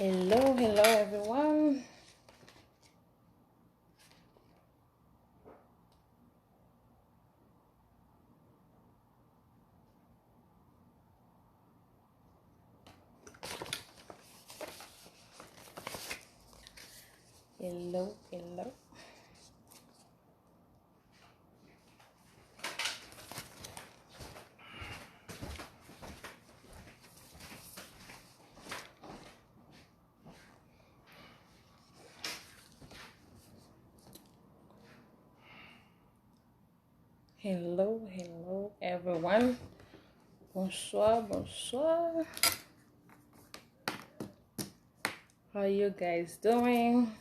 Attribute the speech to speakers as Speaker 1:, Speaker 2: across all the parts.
Speaker 1: Hello everyone. Hello. Hello everyone. Bonsoir. How you guys doing?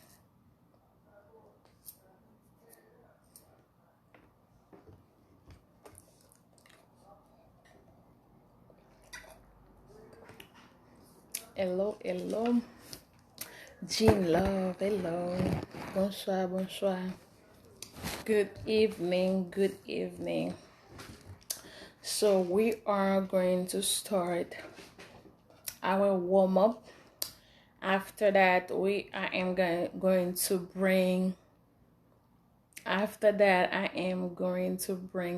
Speaker 1: Hello. Jean Love, hello. Bonsoir. Good evening. So we are going to start our warm-up. After that, I am going to bring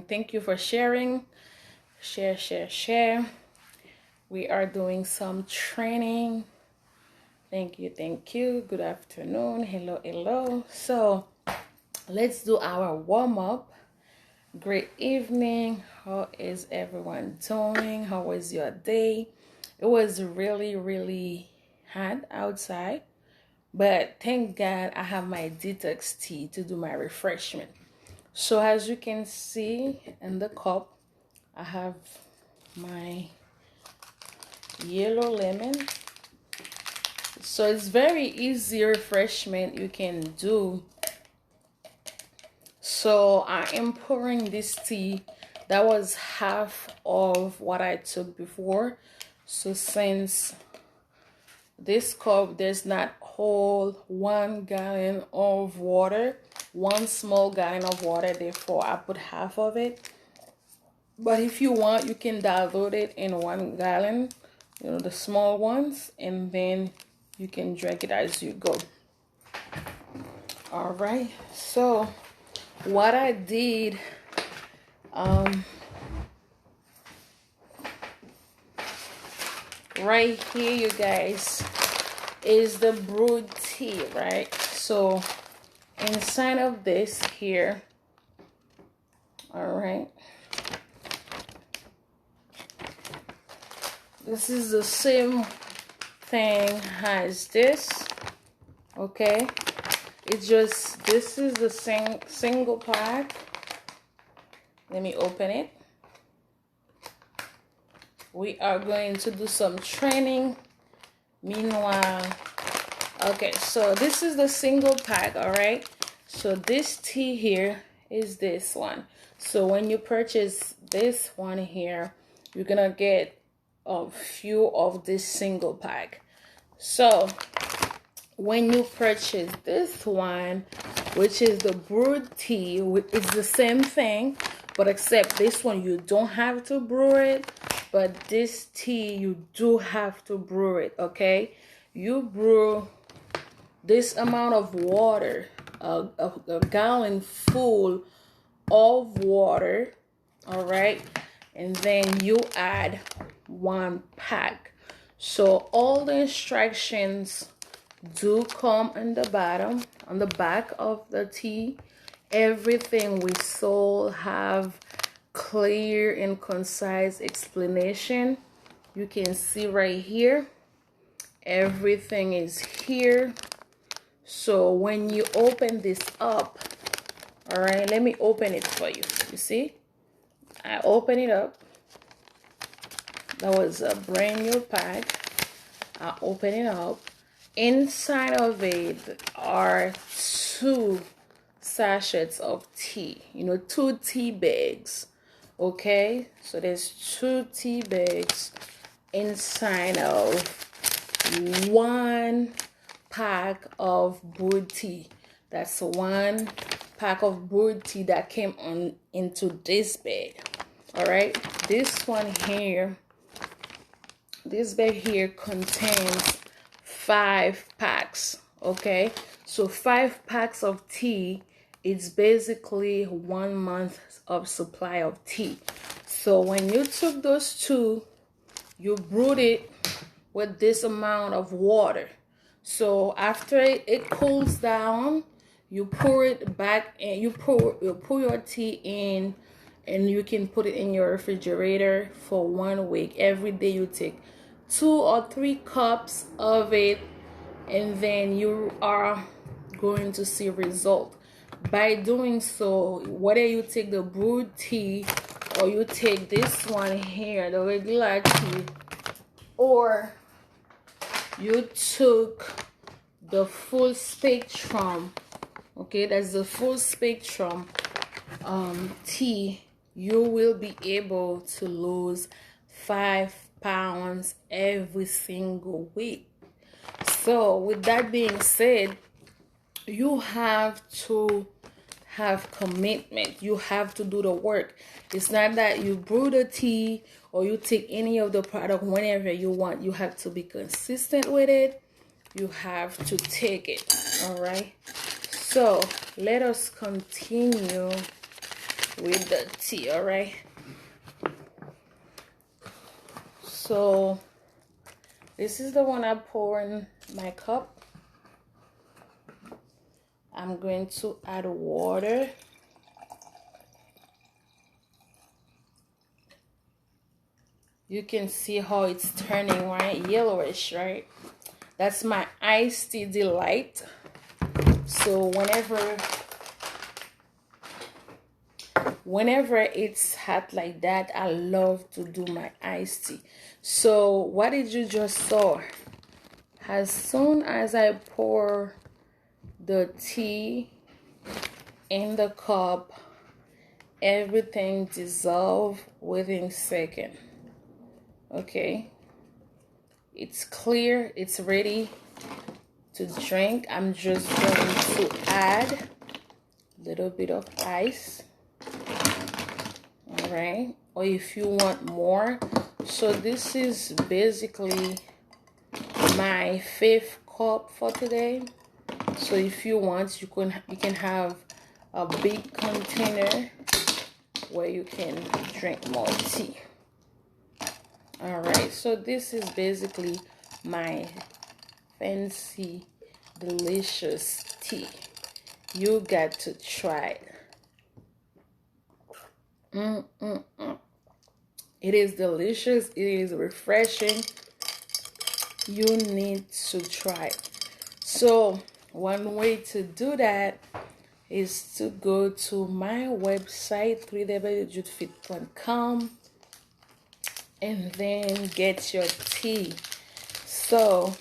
Speaker 1: thank you for sharing. Share. We are doing some training. Thank you. Good afternoon. Hello. So let's do our warm-up. Great evening. How is everyone doing? How was your day? It was really hot outside, but thank God I have my detox tea to do my refreshment. So as you can see in the cup, I have my yellow lemon. So it's very easy refreshment you can do. So I am pouring this tea. That was half of what I took before. So since this cup does not hold 1 gallon of water, 1 small gallon of water, therefore I put half of it. But if you want, you can dilute it in 1 gallon, the small ones, and then you can drink it as you go. All right, so what I did, right here, you guys, is the brewed tea, right? So inside of this here, all right, this is the same thing as this, okay? It's just, this is the single pack. Let me open it. We are going to do some training. Meanwhile, okay, so this is the single pack, all right? So this tea here is this one. So when you purchase this one here, you're gonna get a few of this single pack. So when you purchase this one, which is the brewed tea, it's the same thing, but except this one you don't have to brew it, but this tea you do have to brew it, okay? You brew this amount of water, a gallon full of water, all right? And then you add 1 pack. So all the instructions do come on the bottom, on the back of the tea. Everything we sold have clear and concise explanation. You can see right here, everything is here. So when you open this up, all right, let me open it for you. You see, I open it up. That was a brand new pack. I open it up. Inside of it are 2 sachets of tea, 2 tea bags, okay? So there's 2 tea bags inside of 1 pack of brewed tea. That's 1 pack of brewed tea that came into this bag, all right? This bag here contains 5 packs. Okay, so 5 packs of tea, it's basically 1 month of supply of tea. So when you took those two, you brewed it with this amount of water. So after it cools down, you pour it back and you pour your tea in, and you can put it in your refrigerator for 1 week. Every day you take 2 or 3 cups of it, and then you are going to see result. By doing so, whether you take the brewed tea or you take this one here, the regular tea, or you took the full spectrum, okay, that's the full spectrum tea, you will be able to lose 5 pounds every single week. So with that being said, you have to have commitment. You have to do the work. It's not that you brew the tea or you take any of the product whenever you want. You have to be consistent with it. You have to take it. All right, so let us continue with the tea. All right, so this is the one I pour in my cup. I'm going to add water. You can see how it's turning, right? Yellowish, right? That's my iced tea delight. So whenever it's hot like that, I love to do my iced tea. So what did you just saw? As soon as I pour the tea in the cup, everything dissolve within seconds. Okay, it's clear, it's ready to drink. I'm just going to add a little bit of ice. All right, or if you want more. So this is basically my 5th cup for today. So if you want, you can have a big container where you can drink more tea. All right, so this is basically my fancy delicious tea. You got to try it. It is delicious. It is refreshing. You need to try it. So one way to do that is to go to my website, www.jutefit.com, and then get your tea. So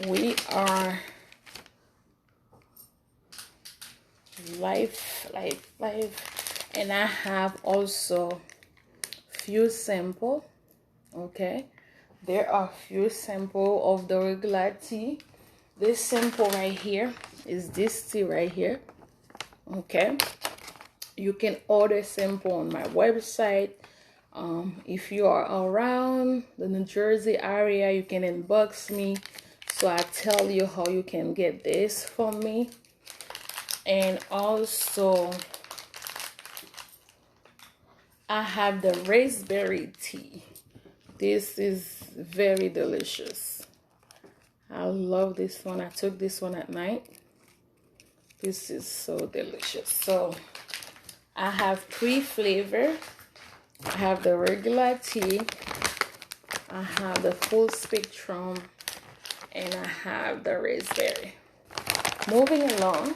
Speaker 1: we are live, and I have also few sample. Okay, there are few sample of the regular tea. This sample right here is this tea right here. Okay, you can order sample on my website. If you are around the New Jersey area, you can inbox me, so I tell you how you can get this from me. And also I have the raspberry tea. This is very delicious. I love this one. I took this one at night. This is so delicious. So I have 3 flavors. I have the regular tea, I have the full spectrum, and I have the raspberry. Moving along.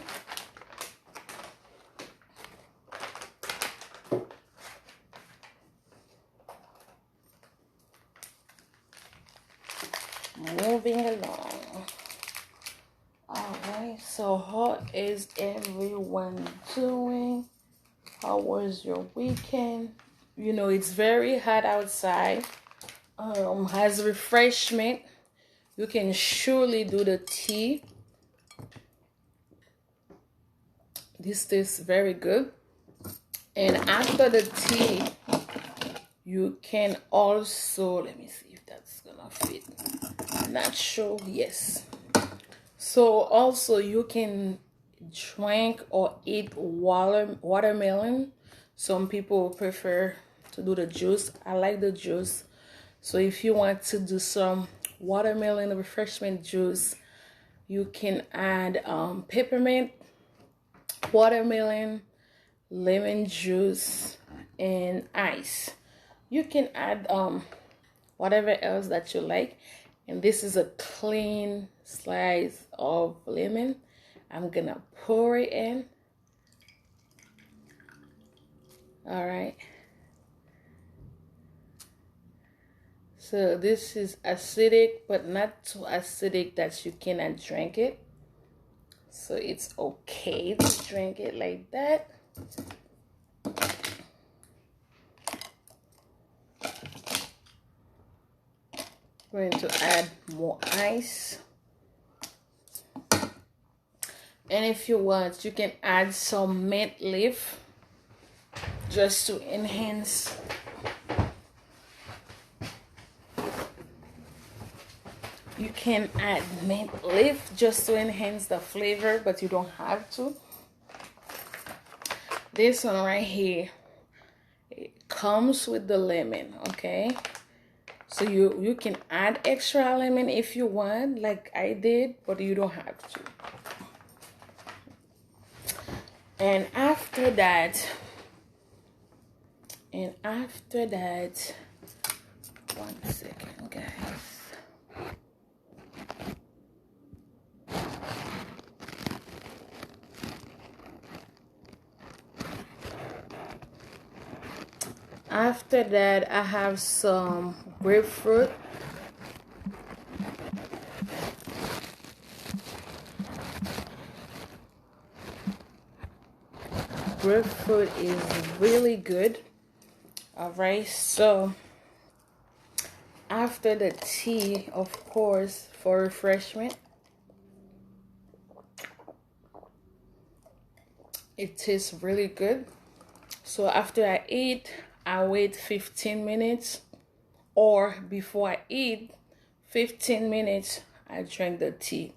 Speaker 1: Alright, so how is everyone doing? How was your weekend? You know, it's very hot outside. As refreshment, you can surely do the tea. This tastes very good. And after the tea, you can also, let me see if that's gonna fit. Not sure. Yes. So also you can drink or eat watermelon. Some people prefer to do the juice. I like the juice. So if you want to do some watermelon refreshment juice, you can add peppermint, watermelon, lemon juice, and ice. You can add whatever else that you like. And this is a clean slice of lemon. I'm gonna pour it in. All right. So this is acidic, but not too acidic that you cannot drink it. So it's okay to drink it like that. Going to add more ice. And if you want, you can add some mint leaf just to enhance. You can add mint leaf just to enhance the flavor, but you don't have to. This one right here, it comes with the lemon, okay? So you can add extra lemon if you want, like I did, but you don't have to. And after that, one second, guys. After that, I have some grapefruit. Grapefruit is really good. All right, so after the tea, of course, for refreshment, it tastes really good. So after I eat, I wait 15 minutes, or before I eat 15 minutes, I drink the tea.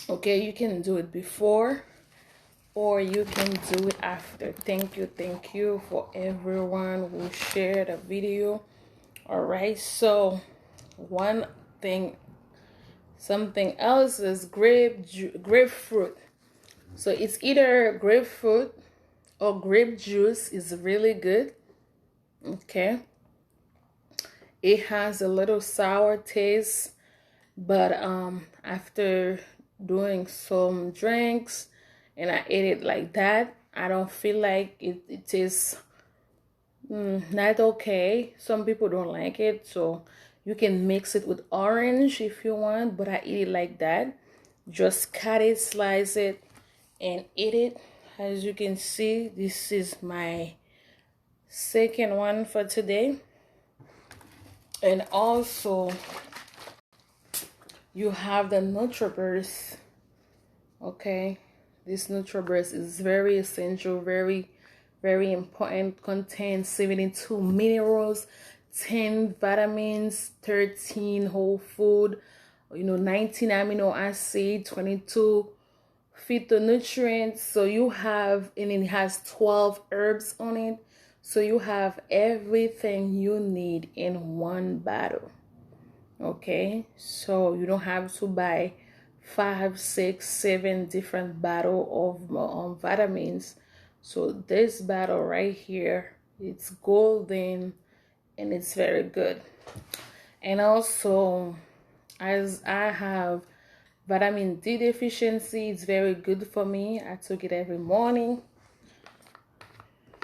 Speaker 1: Okay, you can do it before or you can do it after. Thank you for everyone who shared the video. All right, so one thing, something else is grapefruit. So it's either grapefruit or grape juice is really good. Okay, it has a little sour taste, but after doing some drinks and I ate it like that, I don't feel like it tastes not okay. Some people don't like it, so you can mix it with orange if you want, but I eat it like that. Just cut it, slice it, and eat it. As you can see, this is my second one for today. And also you have the NutriBurst. Okay, this NutriBurst is very essential, very important. Contains 72 minerals, 10 vitamins, 13 whole food, 19 amino acid, 22 phytonutrients. So you have, and it has 12 herbs on it. So you have everything you need in one bottle. Okay, so you don't have to buy 5, 6, 7 different bottle of vitamins. So this bottle right here, it's golden and it's very good. And also, as I have vitamin D deficiency, it's very good for me. I took it every morning.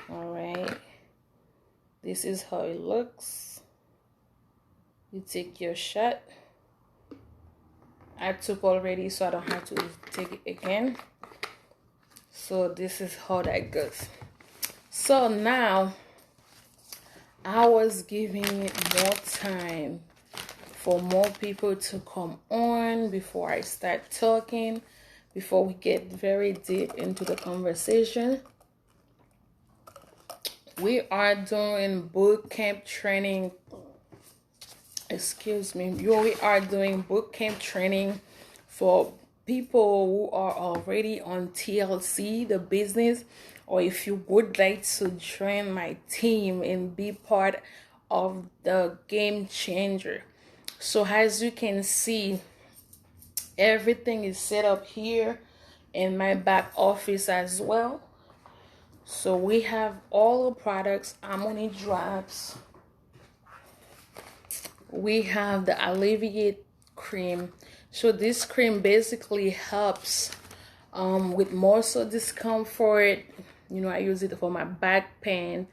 Speaker 1: All right, this is how it looks. You take your shot. I took already, so I don't have to take it again. So this is how that goes. So now I was giving it more time for more people to come on before I start talking, before we get very deep into the conversation. We are doing boot camp training excuse me, we are doing boot camp training for people who are already on TLC, the business, or if you would like to join my team and be part of the game changer. So as you can see, everything is set up here in my back office as well. So we have all the products, Harmony drops. We have the Alleviate cream. So this cream basically helps with muscle discomfort. You know, I use it for my back pain,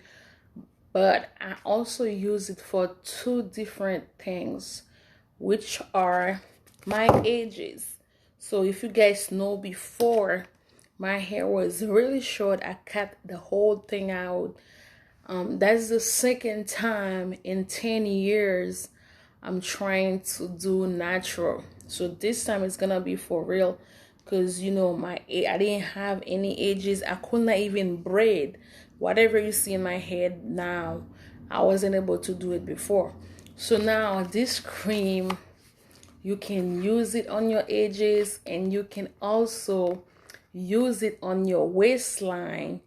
Speaker 1: but I also use it for two different things, which are my edges. So if you guys know, before my hair was really short, I cut the whole thing out. That's the second time in 10 years I'm trying to do natural. So this time it's gonna be for real, because you know, I didn't have any edges. I could not even braid. Whatever you see in my head now, I wasn't able to do it before. So now this cream, you can use it on your edges, and you can also use it on your waistline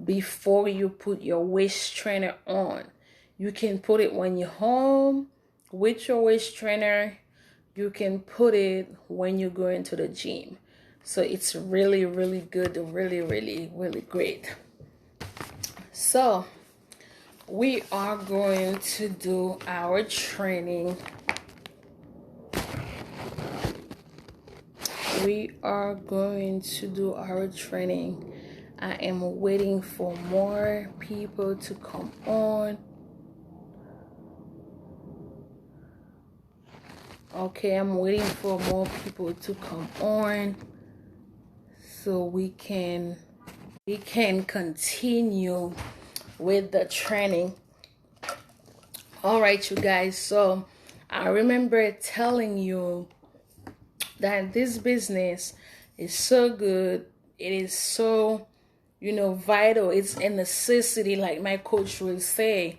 Speaker 1: before you put your waist trainer on. You can put it when you're home with your waist trainer. You can put it when you go into the gym. So it's really, really good, really, really, really great. So we are going to do our training. We are going to do our training. I am waiting for more people to come on. Okay, I'm waiting for more people to come on so we can continue with the training. All right, you guys. So I remember telling you that this business is so good. It is so, you know, vital. It's a necessity, like my coach will say.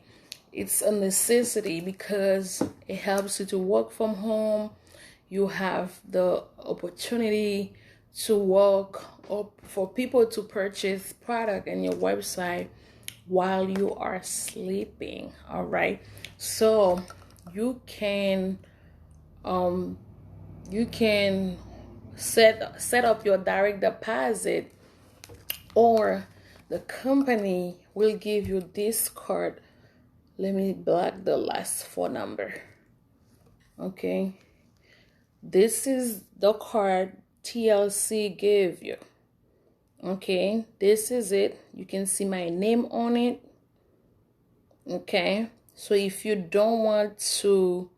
Speaker 1: It's a necessity because it helps you to work from home. You have the opportunity to work, or for people to purchase product in your website while you are sleeping. All right, so you can set up your direct deposit, or the company will give you this card. Let me block the last 4 number. Okay, this is the card TLC gave you. Okay, this is it. You can see my name on it. Okay, so if you don't want to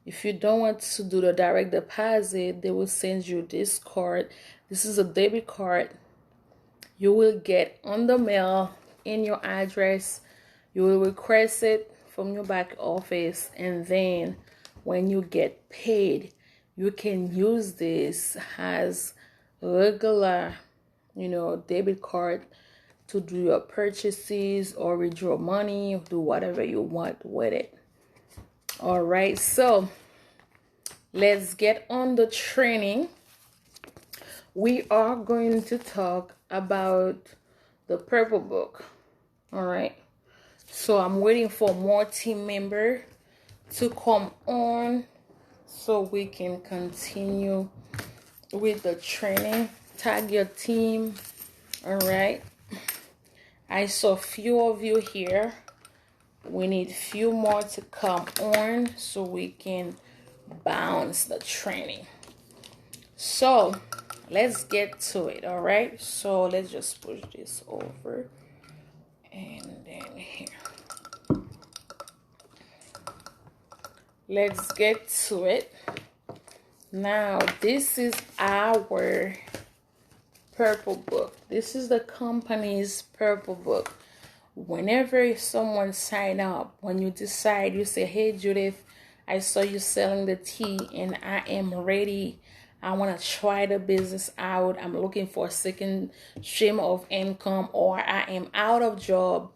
Speaker 1: do the direct deposit, they will send you this card. This is a debit card. You will get on the mail in your address. You will request it from your back office, and then when you get paid, you can use this as regular, you know, debit card to do your purchases or withdraw money, do whatever you want with it. All right, so let's get on the training. We are going to talk about the purple book. All right, so I'm waiting for more team member to come on so we can continue with the training. Tag your team. All right, I saw few of you here. We need few more to come on so we can bounce the training. So let's get to it. All right, so let's just push this over, and then here. Let's get to it. Now, this is our purple book. This is the company's purple book. Whenever someone sign up, when you decide, you say, hey Judith, I saw you selling the tea and I am ready. I want to try the business out. I'm looking for a second stream of income, or I am out of job.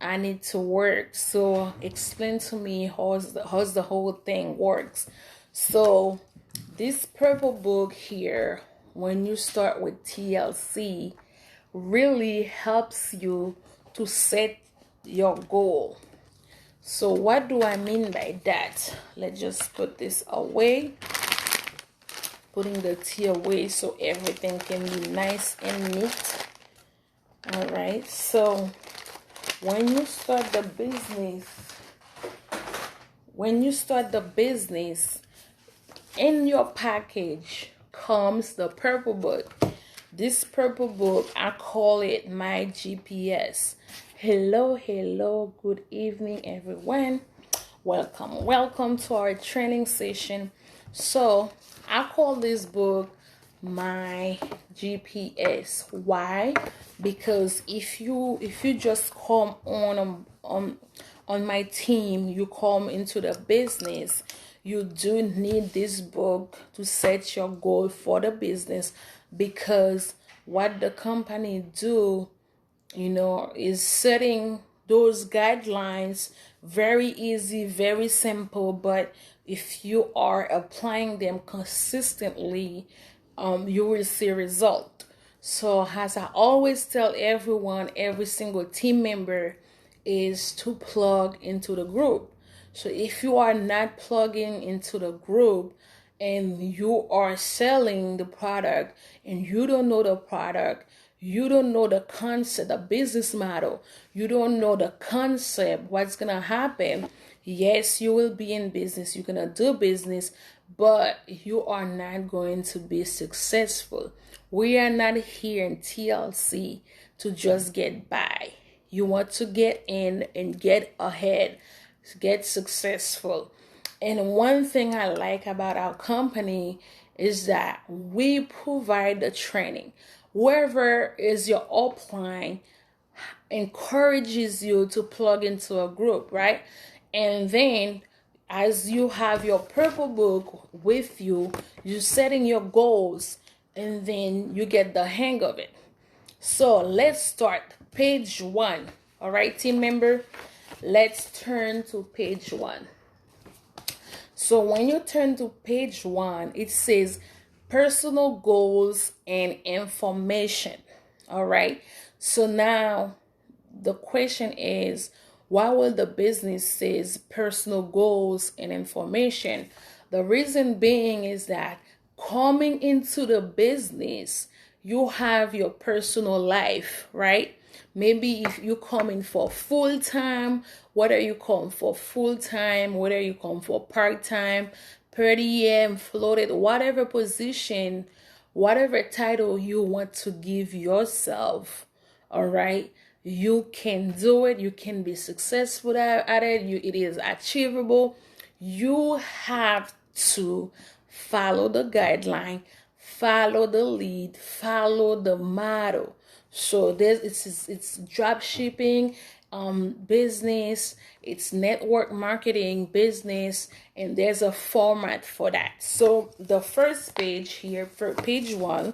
Speaker 1: I need to work. So explain to me how's the whole thing works. So this purple book here, when you start with TLC, really helps you to set your goal. So what do I mean by that? Let's just put this away. Putting the tea away so everything can be nice and neat. All right, so when you start the business, in your package comes the purple book. This purple book, I call it my GPS. Hello, good evening, everyone. Welcome to our training session. So I call this book my GPS. Why? Because if you just come on my team, you come into the business, you do need this book to set your goal for the business, because what the company do, is setting those guidelines. Very easy, very simple, but if you are applying them consistently, you will see result. So as I always tell everyone, every single team member is to plug into the group. So if you are not plugging into the group and you are selling the product and you don't know the product, you don't know the concept, the business model, you don't know the concept, what's going to happen. Yes, you will be in business, you're going to do business, but you are not going to be successful. We are not here in TLC to just get by. You want to get in and get ahead, get successful. And one thing I like about our company is that we provide the training. Whoever is your upline encourages you to plug into a group, right? And then as you have your purple book with you, you're setting your goals, and then you get the hang of it. So let's start page 1. All right, team member, let's turn to page 1. So when you turn to page 1, it says personal goals and information. All right. So now the question is, why will the business says personal goals and information? The reason being is that coming into the business, you have your personal life, right? Maybe if you come in for full-time, whether you come for full-time, whether you come for part-time, per diem, floated, whatever position, whatever title you want to give yourself, all right? You can do it. You can be successful at it. It is achievable. You have to follow the guideline, follow the lead, follow the model. So it's drop shipping business, it's network marketing business, and there's a format for that. So the first page here, for page 1,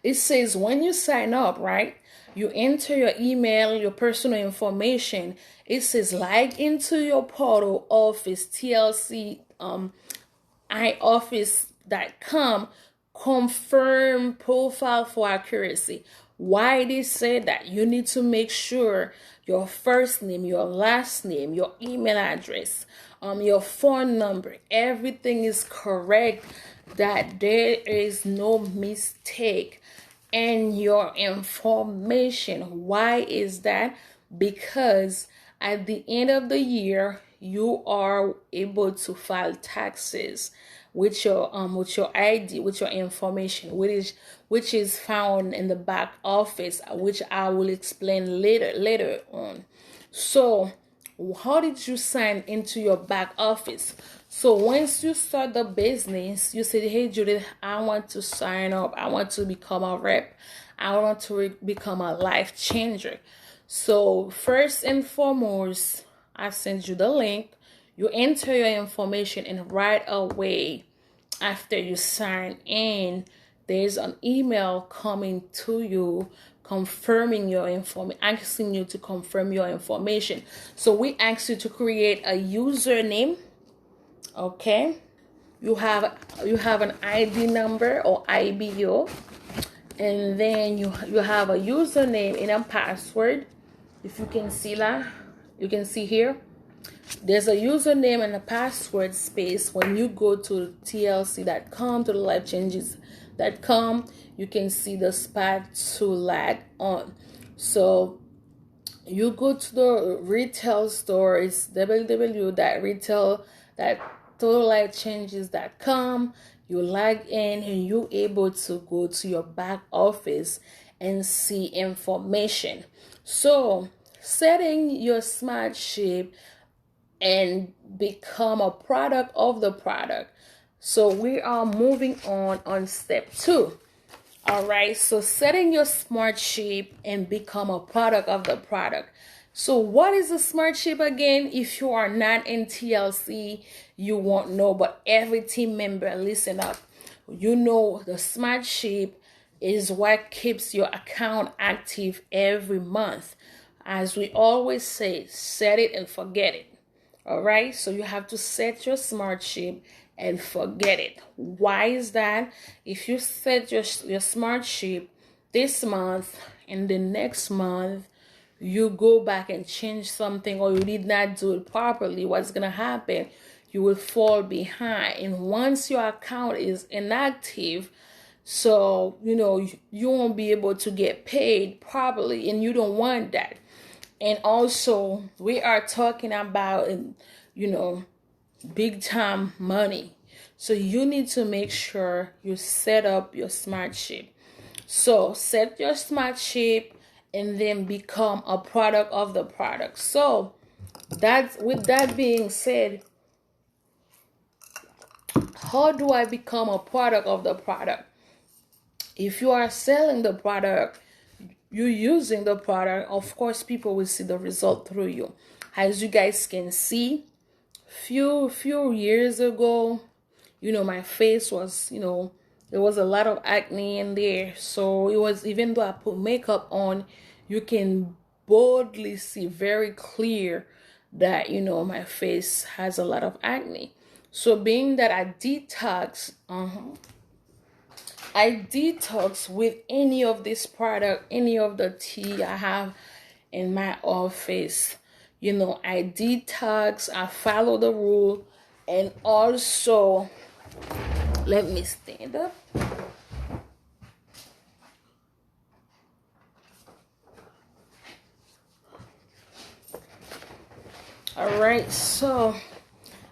Speaker 1: it says when you sign up, right? You enter your email, your personal information. It says log into your portal office, TLC ioffice.com, confirm profile for accuracy. Why they say that? You need to make sure your first name, your last name, your email address, your phone number, everything is correct, that there is no mistake in your information. Why is that? Because at the end of the year, you are able to file taxes with your ID, with your information, which is found in the back office, which I will explain later on. So how did you sign into your back office? So once you start the business, you say, hey Judith, I want to sign up, I want to become a rep, I want to become a life changer. So first and foremost, I send you the link. You enter your information, and right away after you sign in, there's an email coming to you confirming your information, asking you to confirm your information. So we ask you to create a username. Okay, you have an ID number or IBO, and then you have a username and a password. If you can see that, you can see here, there's a username and a password space. When you go to TLC.com, to the lifechanges.com, you can see the spot to lag on. So you go to the retail store, it's www.retail.totallifechanges.com. You log in and you're able to go to your back office and see information. So setting your smart ship and become a product of the product. So we are moving on step 2. All right, so setting your smart ship and become a product of the product. So what is a smart ship again? If you are not in TLC, you won't know, but every team member, listen up. You know, the smart ship is what keeps your account active every month. As we always say, set it and forget it. All right, so you have to set your smart ship and forget it. Why is that? If you set your smart ship this month and the next month you go back and change something, or you did not do it properly, what's gonna happen? You will fall behind, and once your account is inactive, so you won't be able to get paid properly, and you don't want that. And also, we are talking about, big time money. So you need to make sure you set up your smart ship. So set your smart ship and then become a product of the product. So with that being said, how do I become a product of the product? If you are selling the product, you're using the product, of course people will see the result through you. As you guys can see, few years ago, my face was, there was a lot of acne in there. So it was, even though I put makeup on, you can boldly see very clear that my face has a lot of acne. So being that I detox with any of this product, any of the tea I have in my office. I detox, I follow the rule, and also, let me stand up. All right, so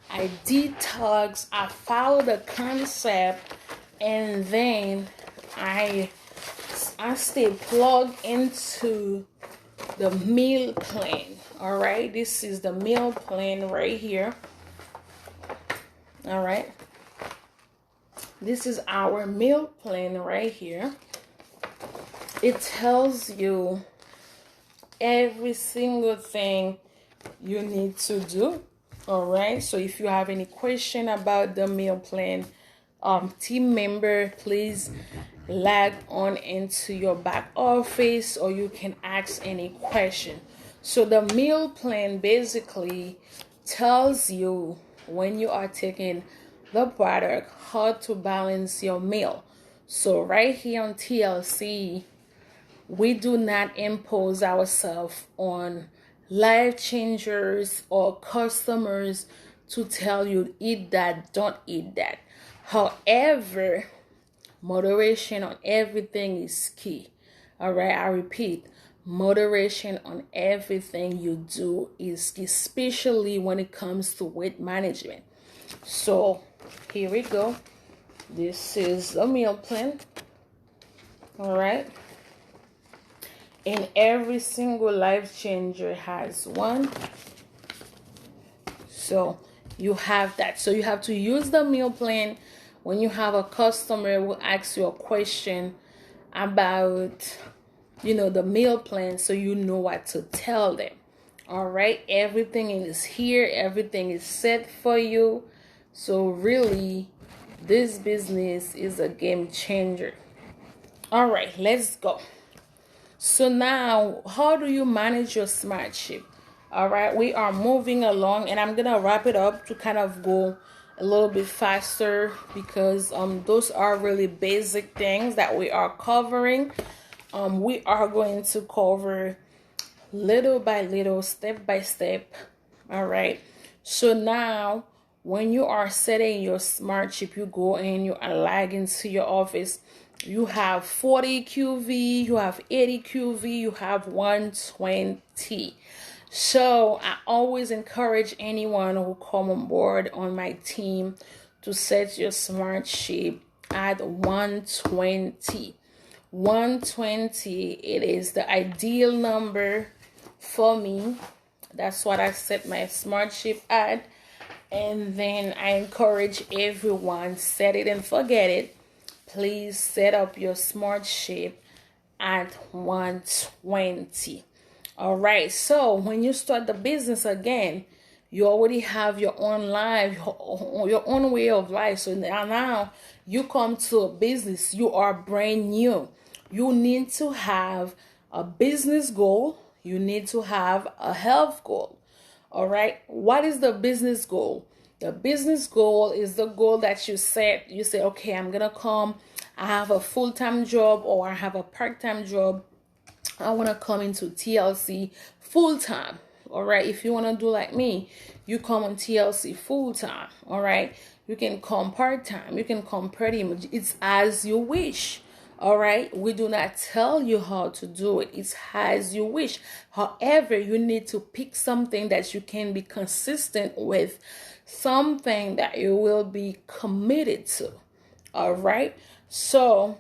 Speaker 1: I detox, I follow the concept, and then I stay plugged into the meal plan. All right, this is the meal plan right here. All right, this is our meal plan right here. It tells you every single thing you need to do. All right, so if you have any question about the meal plan, team member, please log on into your back office, or you can ask any question. So the meal plan basically tells you, when you are taking the product, how to balance your meal. So right here on TLC, we do not impose ourselves on life changers or customers to tell you eat that, don't eat that. However, moderation on everything is key. All right, I repeat, moderation on everything you do is key, especially when it comes to weight management. So here we go. This is a meal plan. All right. And every single life changer has one. So you have that. So you have to use the meal plan when you have a customer who asks you a question about, the meal plan, so you know what to tell them. All right. Everything is here. Everything is set for you. So really, this business is a game changer. All right, let's go. So now, how do you manage your smart ship? All right, we are moving along, and I'm gonna wrap it up to kind of go a little bit faster because those are really basic things that we are covering. We are going to cover little by little, step by step. All right. So now, when you are setting your smart chip, you go and you are lagging to your office. You have 40 QV, you have 80 QV, you have 120. So I always encourage anyone who come on board on my team to set your smart chip at 120. 120, it is the ideal number for me. That's what I set my smart chip at. And then I encourage everyone, set it and forget it. Please set up your smart chip at 120. All right, so when you start the business again, you already have your own life, your own way of life. So now you come to a business, you are brand new. You need to have a business goal. You need to have a health goal. All right. What is the business goal? The business goal is the goal that you set. You say, okay, I'm going to come. I have a full-time job or I have a part-time job. I want to come into TLC full-time. All right. If you want to do like me, you come on TLC full-time. All right. You can come part-time. You can come pretty much. It's as you wish. All right. We do not tell you how to do it. It's as you wish. However, you need to pick something that you can be consistent with, something that you will be committed to. All right. So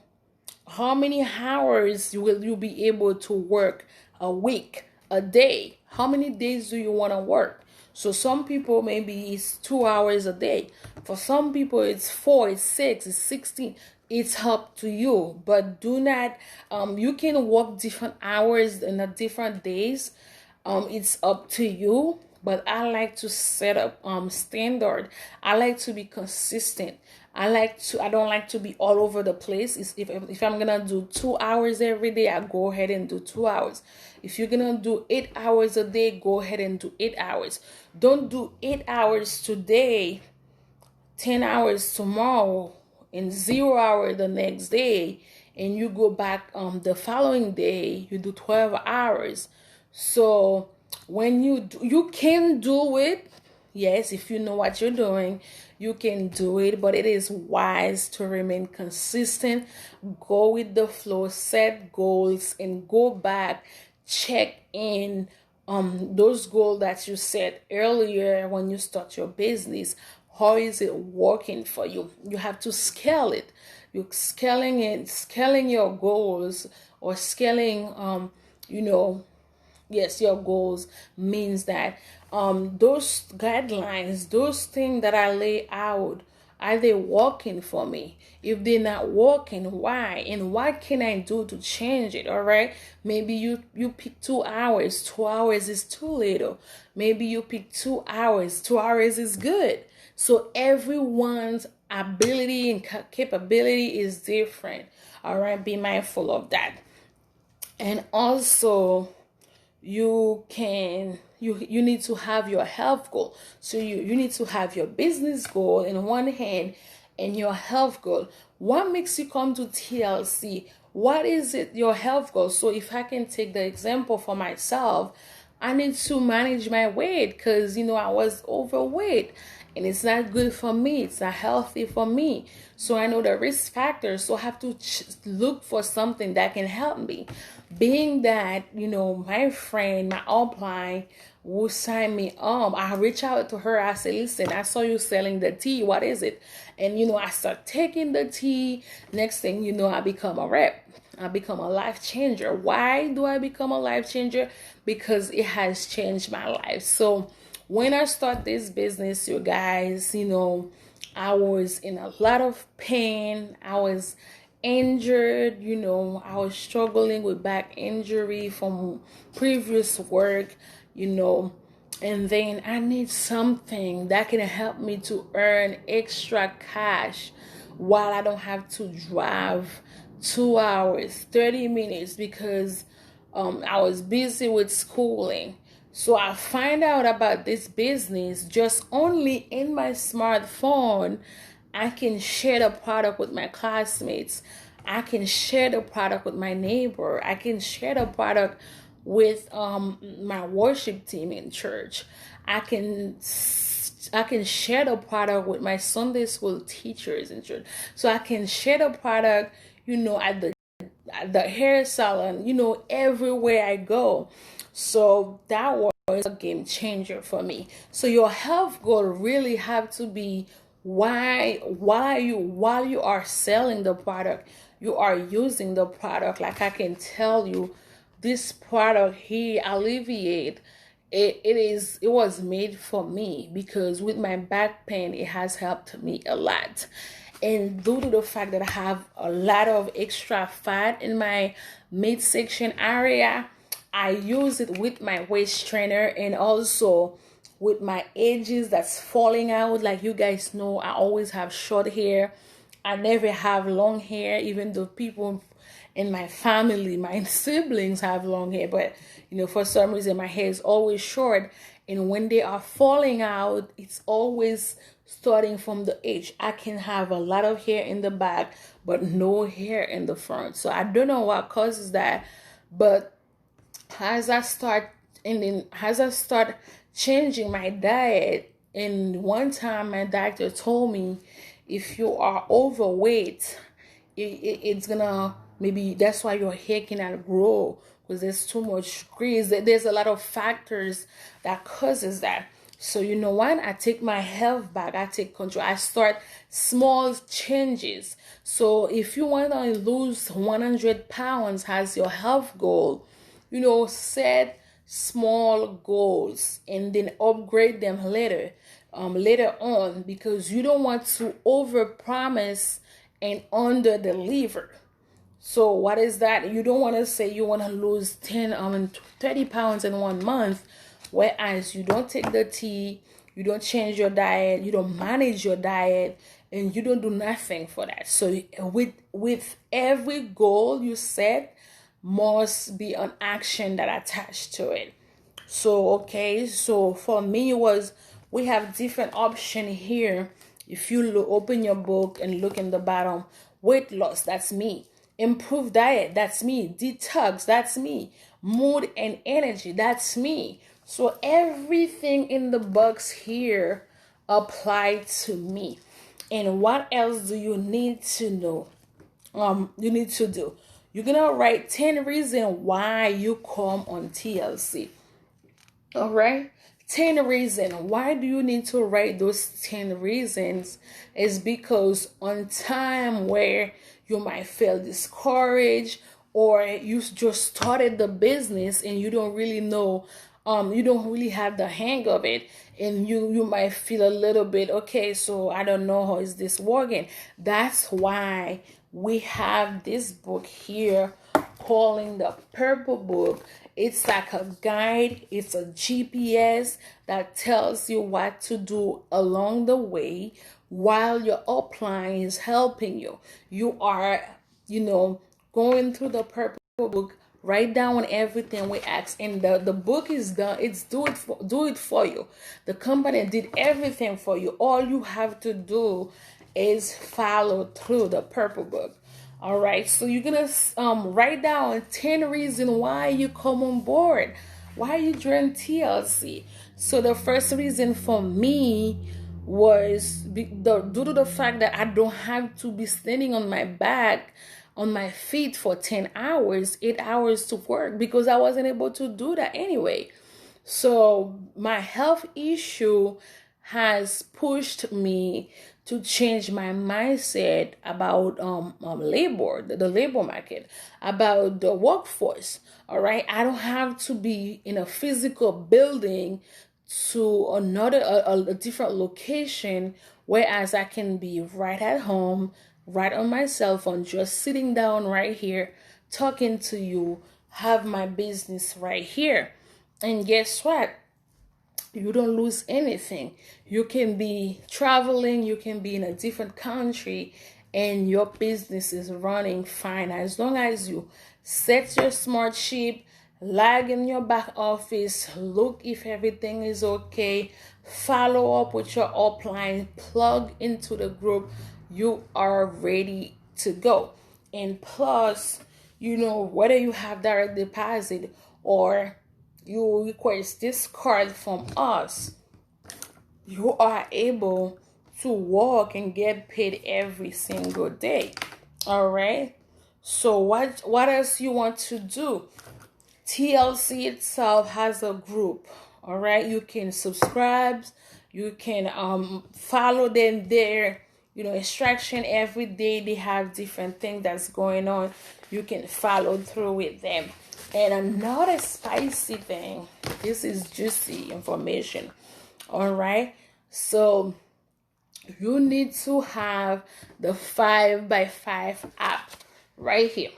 Speaker 1: how many hours will you be able to work a week, a day? How many days do you want to work? So some people, maybe it's 2 hours a day. For some people, it's 4, it's 6, it's 16. It's up to you. But do not, you can work different hours in a different days. It's up to you. But I like to set up standard. I like to be consistent. I don't like to be all over the place. If I'm gonna do 2 hours every day, I go ahead and do 2 hours. If you're gonna do 8 hours a day, go ahead and do 8 hours. Don't do 8 hours today, 10 hours tomorrow, and 0 hour the next day, and you go back the following day, you do 12 hours. So when you can do it, yes, if you know what you're doing, you can do it, but it is wise to remain consistent, go with the flow, set goals, and go back, check in those goals that you set earlier when you start your business. How is it working for you? You have to scale it. You're scaling your goals, or scaling yes, your goals means that those guidelines, those things that I lay out, are they working for me? If they're not working, why? And what can I do to change it? All right. Maybe you pick 2 hours. 2 hours is too little. Maybe you pick 2 hours. 2 hours is good. So everyone's ability and capability is different. All right. Be mindful of that. And also, you need to have your health goal. So you need to have your business goal in one hand and your health goal. What makes you come to TLC? What is it, your health goal? So if I can take the example for myself, I need to manage my weight because I was overweight, and it's not good for me. It's not healthy for me. So I know the risk factors. So I have to look for something that can help me. Being that, my friend, my upline, will sign me up. I reach out to her. I say, listen, I saw you selling the tea. What is it? And, I start taking the tea. Next thing you know, I become a rep. I become a life changer. Why do I become a life changer? Because it has changed my life. So when I start this business, you guys, I was in a lot of pain. I was injured, I was struggling with back injury from previous work, and then I need something that can help me to earn extra cash while I don't have to drive 2 hours, 30 minutes, because I was busy with schooling. So I find out about this business just only in my smartphone. I can share the product with my classmates. I can share the product with my neighbor. I can share the product with my worship team in church. I can share the product with my Sunday school teachers in church. So I can share the product, at the hair salon, everywhere I go. So that was a game changer for me. So your health goal really have to be why you while you are selling the product, you are using the product. Like I can tell you, this product here alleviate it was made for me because with my back pain it has helped me a lot. And due to the fact that I have a lot of extra fat in my midsection area, I use it with my waist trainer and also with my edges that's falling out. Like you guys know, I always have short hair. I never have long hair, even though people in my family, my siblings have long hair, but for some reason my hair is always short. And when they are falling out, it's always starting from the edge. I can have a lot of hair in the back, but no hair in the front. So I don't know what causes that, but as I start changing my diet, and one time my doctor told me if you are overweight, it's gonna, maybe that's why your hair cannot grow, because there's too much grease. There's a lot of factors that causes that. So you know what? I take my health back. I take control. I start small changes. So if you want to lose 100 pounds as your health goal, set small goals and then upgrade them later on, because you don't want to overpromise and under-deliver. So what is that? You don't want to say you want to lose 30 pounds in 1 month, whereas you don't take the tea, you don't change your diet, you don't manage your diet, and you don't do nothing for that. So with every goal you set, must be an action that attached to it. So for me we have different option here. If you open your book and look in the bottom, weight loss, that's me. Improved diet, that's me. Detox, that's me. Mood and energy, that's me. So everything in the box here apply to me. And what else do you need to know? You need to do. You're gonna write 10 reasons why you come on TLC. All right, 10 reasons. Why do you need to write those 10 reasons? Is because on time where you might feel discouraged, or you just started the business and you don't really know, you don't really have the hang of it, and you might feel a little bit, okay, so I don't know how is this working. That's why we have this book here calling the Purple Book. It's like a guide, it's a GPS that tells you what to do along the way while your upline is helping you. You are, going through the Purple Book, write down everything we ask, and the book is done. It's do it for you. The company did everything for you. All you have to do is follow through the Purple Book. All right, so you're gonna write down 10 reasons why you come on board, why you join TLC. So the first reason for me was due to the fact that I don't have to be standing on my back, on my feet for 10 hours, 8 hours to work, because I wasn't able to do that anyway. So my health issue has pushed me to change my mindset about the labor market, about the workforce. All right, I don't have to be in a physical building to a different location, whereas I can be right at home, right on my cell phone, just sitting down right here, talking to you, have my business right here. And guess what? You don't lose anything. You can be traveling, you can be in a different country, and your business is running fine as long as you set your smart ship, log in your back office, look if everything is okay, follow up with your upline, plug into the group, you are ready to go. And plus, whether you have direct deposit or you request this card from us, you are able to work and get paid every single day. All right. So what else you want to do? TLC itself has a group. All right. You can subscribe. You can follow them there. Instruction every day. They have different things that's going on. You can follow through with them. And another spicy thing. This is juicy information. All right. So you need to have the 5x5 app right here.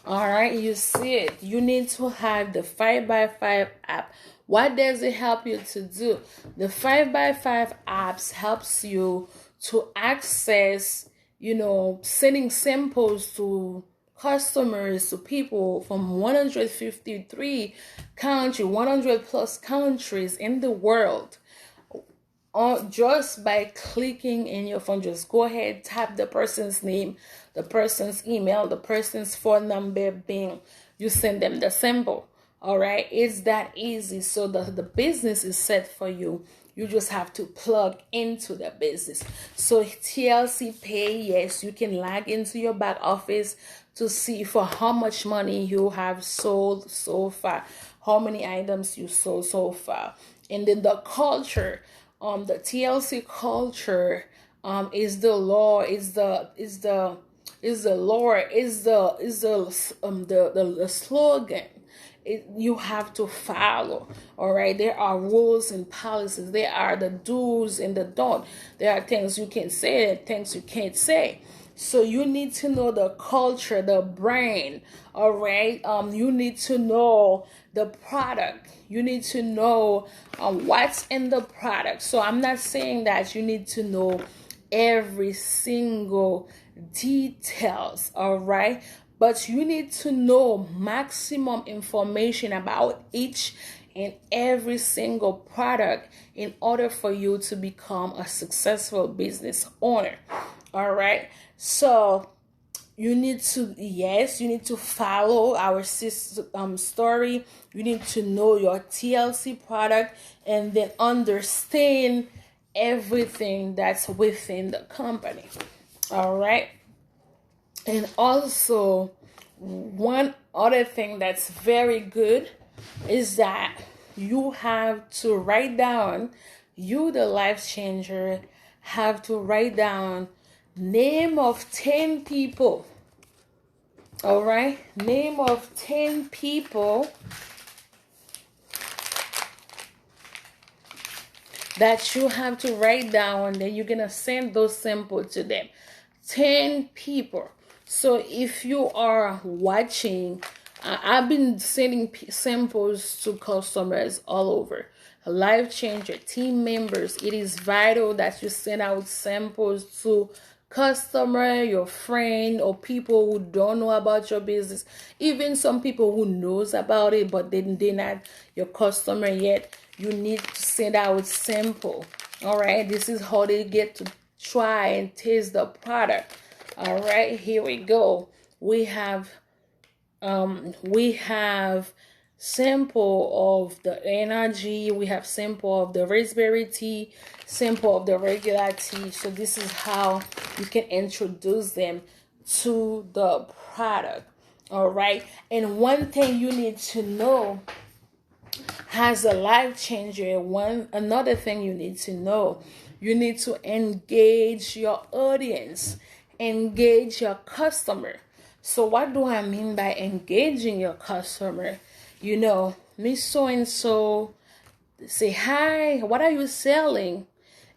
Speaker 1: All right, you see it. You need to have the 5x5 app. What does it help you to do? The 5x5 apps helps you to access, sending samples to customers, to people from 153 countries, 100 plus countries in the world. Just by clicking in your phone, just go ahead, tap the person's name, the person's email, the person's phone number, bing, you send them the sample. All right, it's that easy. So the business is set for you. You just have to plug into the business. So TLC Pay, yes, you can log into your back office to see for how much money you have sold so far, how many items you sold so far. And then the culture, the TLC culture, is the law, is the slogan. You have to follow. All right, there are rules and policies. There are the do's and the don't. There are things you can say and things you can't say. So you need to know the culture, the brand. All right, you need to know the product. You need to know what's in the product. So I'm not saying that you need to know every single details, all right, but you need to know maximum information about each and every single product in order for you to become a successful business owner. All right, so you need to follow our story. You need to know your TLC product and then understand everything that's within the company. All right. And also, one other thing that's very good is that you have to write down, the life changer, have to write down name of 10 people. All right, name of 10 people that you have to write down. Then you're gonna send those samples to them. 10 people. So if you are watching, I've been sending samples to customers all over. Life changer, team members. It is vital that you send out samples to customer, your friend, or people who don't know about your business. Even some people who knows about it, but they're not your customer yet. You need to send out sample. All right, this is how they get to try and taste the product. All right, here we go. We have sample of the energy. We have sample of the raspberry tea, sample of the regular tea. So this is how you can introduce them to the product. All right, and one thing you need to know has a life changer. Another thing you need to know, you need to engage your audience, engage your customer. So what do I mean by engaging your customer? Miss so-and-so say, hi, what are you selling?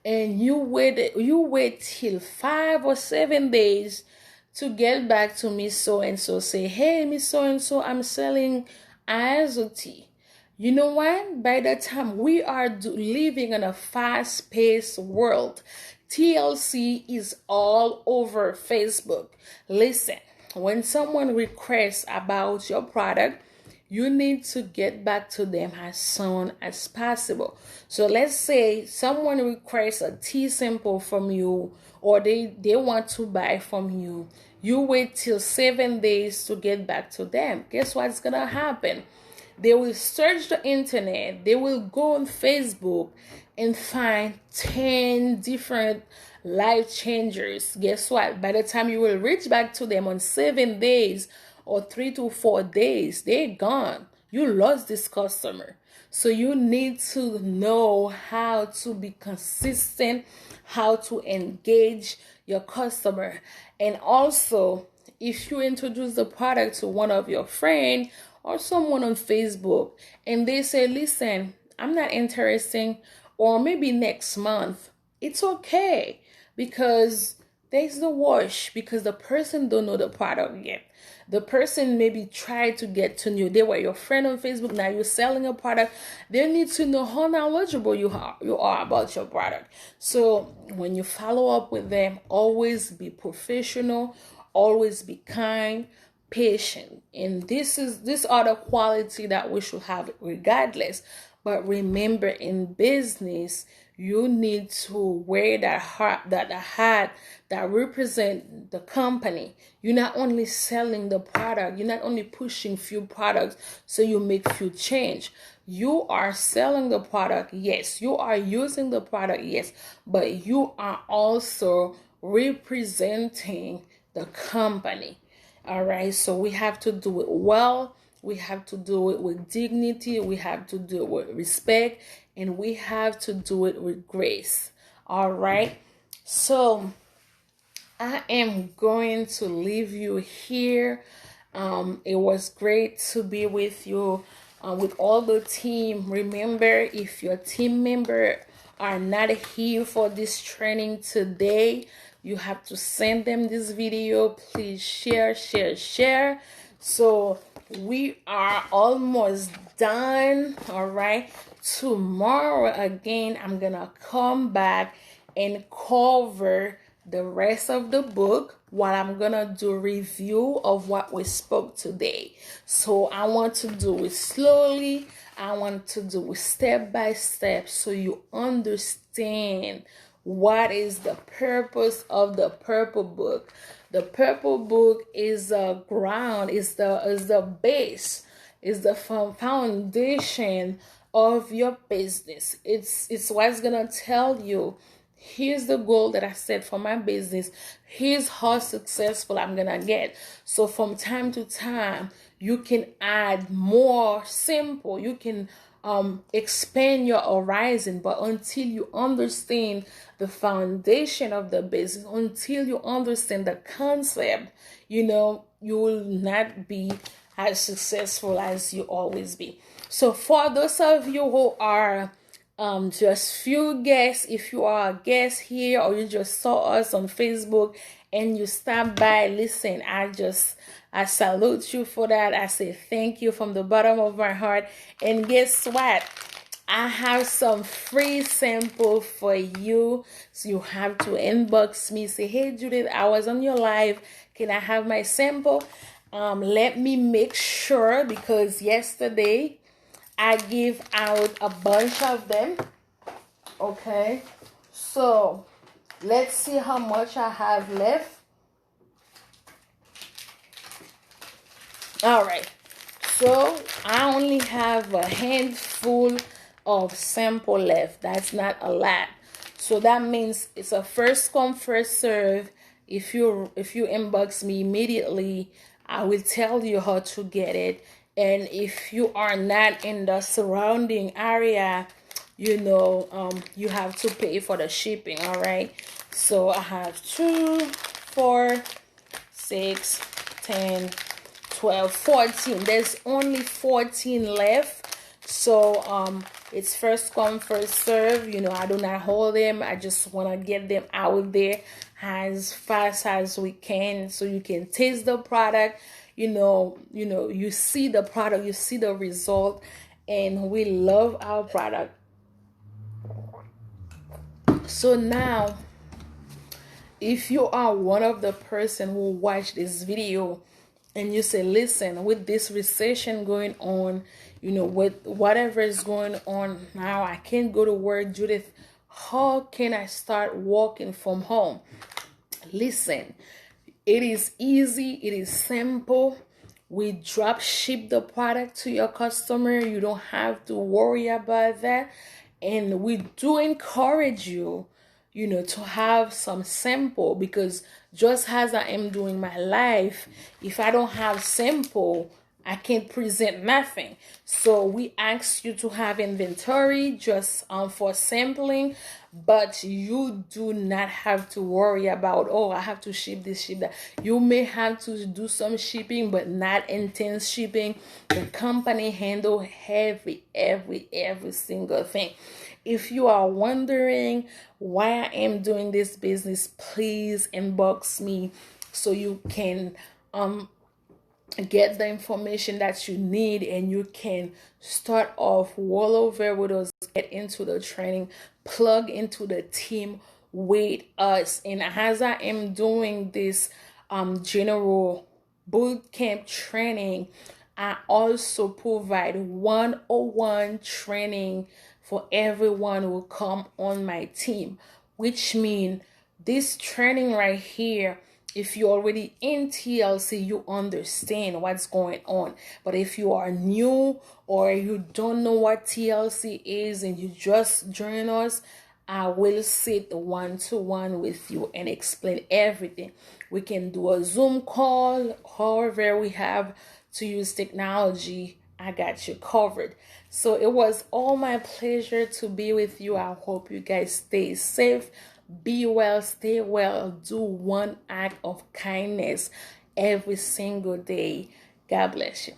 Speaker 1: And you wait till 5 or 7 days to get back to Miss so-and-so. Say, hey, Miss so-and-so, I'm selling Azo tea. You know what? By the time we are living in a fast-paced world, TLC is all over Facebook. Listen, when someone requests about your product, you need to get back to them as soon as possible. So let's say someone requests a tea sample from you, or they want to buy from you. You wait till 7 days to get back to them. Guess what's gonna happen? They will search the internet, they will go on Facebook and find 10 different life changers. Guess what? By the time you will reach back to them on 7 days or 3 to 4 days, they're gone. You lost this customer. So you need to know how to be consistent, how to engage your customer. And also, if you introduce the product to one of your friends or someone on Facebook and they say, listen, I'm not interested, or maybe next month, it's okay, because there's no rush, because the person don't know the product yet. The person maybe tried to get to you. They were your friend on Facebook. Now you're selling a product. They need to know how knowledgeable you are about your product. So when you follow up with them, always be professional, always be kind, patient. And these are the quality that we should have regardless. But remember, in business, you need to wear that hat that represent the company. You're not only selling the product, you're not only pushing few products so you make few change. You are selling the product, yes. You are using the product, yes. But you are also representing the company. All right, so we have to do it well. We have to do it with dignity. We have to do it with respect, and we have to do it with grace. All right, so I am going to leave you here. It was great to be with you, with all the team. Remember, if your team member are not here for this training today, you have to send them this video. Please share. So we are almost done. All right, tomorrow again, I'm gonna come back and cover the rest of the book while I'm gonna do a review of what we spoke today. So I want to do it slowly. I want to do it step by step so you understand what is the purpose of the purple book. The purple book is the ground, is the base, is the foundation of your business. It's what's gonna tell you, here's the goal that I set for my business. Here's how successful I'm gonna get. So from time to time, you can add more simple. You can expand your horizon, but until you understand the foundation of the business, until you understand the concept, you will not be as successful as you always be. So for those of you who are just few guests, if you are a guest here or you just saw us on Facebook and you stopped by, listen, I salute you for that. I say thank you from the bottom of my heart. And guess what? I have some free sample for you. So you have to inbox me. Say, hey, Judith, I was on your live. Can I have my sample? Let me make sure, because yesterday I gave out a bunch of them. Okay. So let's see how much I have left. All right, so I only have a handful of sample left. That's not a lot. So that means it's a first come, first serve. If you inbox me immediately, I will tell you how to get it. And if you are not in the surrounding area, you have to pay for the shipping. All right. So I have 2, 4, 6, 10, 12, 14. There's only 14 left. So it's first come, first serve. I do not hold them. I just want to get them out there as fast as we can so you can taste the product. You see the product, you see the result, and we love our product. So now, if you are one of the person who watched this video and you say, listen, with this recession going on, with whatever is going on now, I can't go to work. Judith, how can I start working from home? Listen, it is easy, it is simple. We drop ship the product to your customer. You don't have to worry about that. And we do encourage you, to have some sample, because just as I am doing my life, if I don't have sample, I can't present nothing. So we ask you to have inventory just for sampling, but you do not have to worry about, oh, I have to ship this, ship that. You may have to do some shipping, but not intense shipping. The company handle every single thing. If you are wondering why I am doing this business, please inbox me so you can get the information that you need, and you can start off well over with us, get into the training, plug into the team with us. And as I am doing this general boot camp training, I also provide 101 training for everyone who come on my team, which means this training right here, if you're already in TLC, you understand what's going on. But if you are new or you don't know what TLC is and you just join us, I will sit one-to-one with you and explain everything. We can do a Zoom call, however we have to use technology. I got you covered. So it was all my pleasure to be with you. I hope you guys stay safe. Be well, stay well, do one act of kindness every single day. God bless you.